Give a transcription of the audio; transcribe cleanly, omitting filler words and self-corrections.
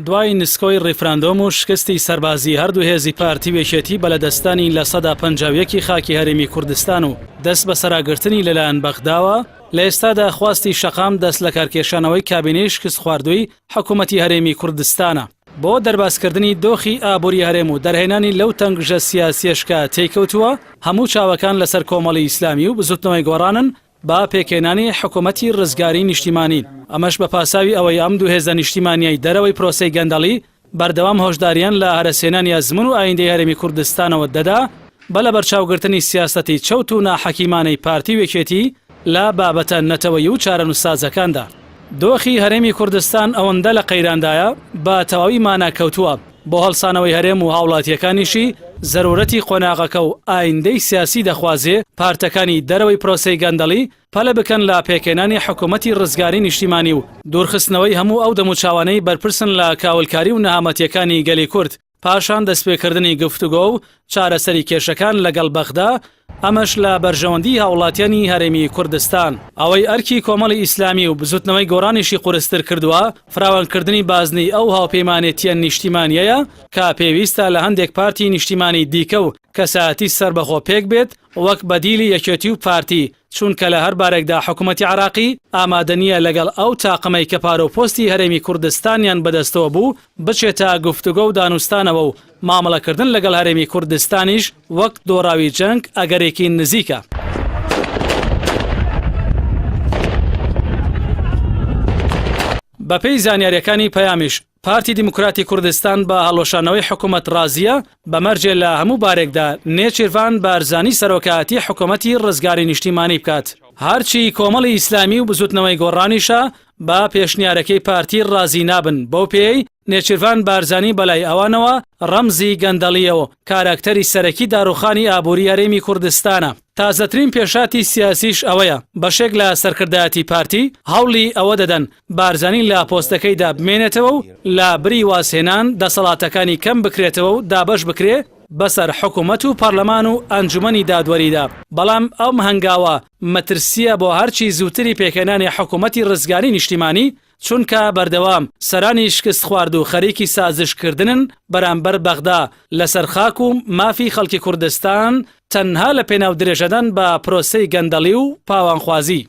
دوای نسکۆی ڕیفراندۆم و شکستی سەربازی هەردوو هێزی پارتی وێکێتی بەلەدەستانی لە سەدا 51 خاکی هەرێمی کوردستان و دەست بە سەراگرتنی لەلایەن بەغداوە لە ئێستادا خواستی شەقام دەست لە کارکێشانەوەی کابینەی شکست خواردووی حکوومەتی هەرێمی کوردستانە بۆ دەرباسکردنی دۆخی ئابووری هەرێم و دەرهێنانی لەو تەنگژە سیاسیەشکە تێکەوتووە هەموو چاوەکان لەسەر کۆمەڵی ئیسلامی و بزوتنەوەی گۆڕانن با پێکێنانی حکوومەتی ڕزگاری نیشتیمانی ئەمەش بە پاساوی ئەوەی ئەم دوو هێزە نیشتیمانیای دەرەوەی پرۆسەی گەندەڵی بەردەوام هۆشداریان لە هەرەسێنانی ئەزمون و ئایندەی هەرێمی کوردستانەوە دەدا بە لە بەرچاوگرتنی سیاسەتی چەوت و ناحەکیمانەی پارتی وێکێتی لە بابەتە نەتەوەیی و چارەنووسسازەکاندا دۆخی هەرێمی کوردستان ئەوەندە لە قەیراندایە بە تەواوی ماناکەوتووە بۆ هەڵسانەوەی هەرێم و هاوڵاتیەکانیشی زەرورەتی قۆناغەکە و ئایندەی سیاسی دەخوازێ پارتەکانی دەرەوەی پرۆسەی گەندەڵی پەلە بکەن لە پێکێنانی حکوومەتی ڕزگاری نیشتیمانی و دوورخستنەوەی هەموو ئەو دەموچاوانەی بەرپرسن لە کاولکاری و نەهامەتیەکانی گەلی کورد پاشان دەستپێکردنی گفتوگۆ و چارەسەری کێشەکان لەگەڵ بەغدا ئەمەش لە بەرژەوەندی هاوڵاتیانی هەرێمی کوردستان ئەوەی ئەرکی کۆمەڵی ئیسلامی و بزوتنەوەی گۆڕانیشی قورستر کردووە فراوانکردنی بازنی ئەو هاوپەیمانێتیە نیشتیمانیەیە کە پێویستە لە هەندێک پارتی نیشتیمانی دیکە و کەساتی سربەخۆ پێک بێت وەک بەدیلی یەکێتی و پارتی چونکە لە هەر بارێکدا حکوومەتی عراقی ئامادەنیە لەگەڵ ئەو تاقمەی کە پارۆپۆستی هەرێمی کوردستانیان بەدەستەوە بوو بچێتە گفتوگۆ و دانوستانەوە و مامەڵەکردن لەگەڵ هەرێمی کوردستانیش وەک دۆڕاوی جەنگ ئەگەرێکی نزیکە. بەپێی زانیاریەکانی پەیامیش پارتی دیموکراتی کوردستان بە هەڵۆشانەوەی حکوومەت ڕازیە بەمەرجێ لە هەموو بارێکدا نێچیروان بارزانی سەرۆکایەتی حکوومەتی ڕزگاری نیشتیمانی بکات هەرچی کۆمەڵی ئیسلامی و بزوتنەوەی گۆڕانیشە با پێشنیارەکەی پارتی ڕازی نابن بۆ پێی نێچیروان بارزانی بەلای ئەوانەوە ڕەمزی گەندەڵیەوە کاراکتەری سەرەکی داڕوخانی ئابووری هەرێمی کوردستانە تازەترین پێشاتی سیاسیش ئەوەیە بەشێک لە سەرکردایەتی پارتی هەوڵی ئەوە دەدەن بارزانی لە پۆستەکەیدا بمێنێتەوە و لە بری واسهێنان دەسەڵاتەکانی کەم بکرێتەوە و دابەش بکرێ بەسەر حکوومەت و پەرلەمان و ئەنجومەنی دادوەریدا بەڵام ئەم هەنگاوە مەترسیە بۆ هەرچی زووتری پێکێنانی حکوومەتی ڕزگاری نیشتیمانی چونکە بەردەوام سەرانی شکست خوارد و خەریکی سازشکردنن بەرامبەر بەغدا لەسەر خاک و مافی خەڵکی کوردستان تەنها لە پێناو درێژەدان بە پرۆسەی گەندەڵی و پاوانخوازی